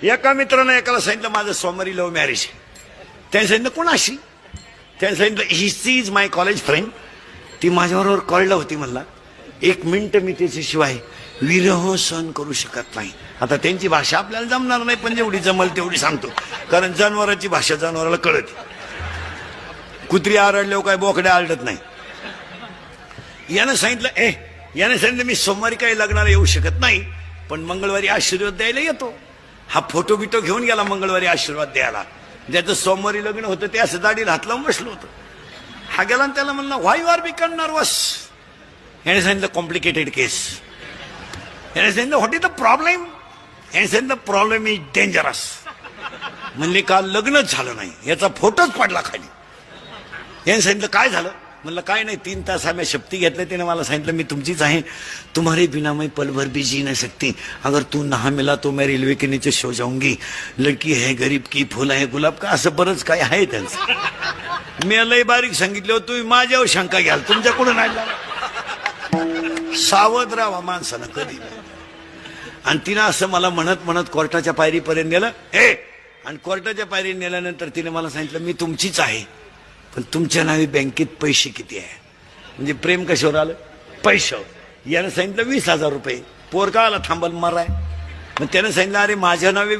एका मित्रानं एकाला सांगितलं माझं सोमवारी लव्ह मॅरेज. त्याने सांगितलं कोणाशी? त्याने सांगितलं he is my college friend. ती माझ्याबरोबर कॉलेजला होती. म्हणला 1 मिनिट मी त्याच्याशिवाय विरह सहन करू शकत नाही. आता त्यांची भाषा आपल्याला जमणार नाही, पण जेवढी जमल तेवढी सांगतो, कारण जनावरांची भाषा जनावराला कळते. कुत्री आरडल्यावर काय बोकड्या आरडत नाही. यानं सांगितलं मी सोमवारी काही लग्नाला येऊ शकत नाही, पण मंगळवारी आशीर्वाद द्यायला येतो. हा फोटो बिटो घेऊन गेला मंगळवारी आशीर्वाद द्यायला. ज्याचं सोमवारी लग्न होतं ते असं दाढीला हात लावून बसलो होतं. हा गेला आणि त्याला म्हणला व्हाय यू आर बिकम नर्वस. याने सांगितलं कॉम्प्लिकेटेड केस. याने सांगितलं व्हॉट इज द प्रॉब्लेम. याने सांगितलं प्रॉब्लेम इज डेंजरस. म्हणले काल लग्नच झालं नाही, याचा फोटोच पडला खाली. याने सांगितलं काय झालं. म्हणलं काय नाही, 3 तास आम्ही शपथी घेतल्या. त्याने मला सांगितलं मी तुमचीच आहे, तुम्हारे बिना मैं पल भर भी जी नहीं सकती, अगर तू ना मिला तो मैं रेल्वे के नीचे सो जाऊंगी, लड़की है गरीब की फुल आहे गुलाब का, असं बरंच काय आहे त्यांचं. मी लय बारीक सांगितलं तुम्ही माझ्यावर शंका घ्याल, तुमच्याकडून नाही. सावध राहा माणसानं कधी. आणि तिनं असं मला म्हणत म्हणत कोर्टाच्या पायरीपर्यंत नेलं. आणि कोर्टाच्या पायरी नेल्यानंतर तिने मला सांगितलं मी तुमचीच आहे, पण तुमच्या नावे बँकेत पैसे किती आहे. म्हणजे प्रेम कशावर आलं, पैशावर. यानं सांगितलं 20,000 रुपये. पोरका आला थांबल माराय. मग त्यानं सांगितलं अरे माझ्या नावे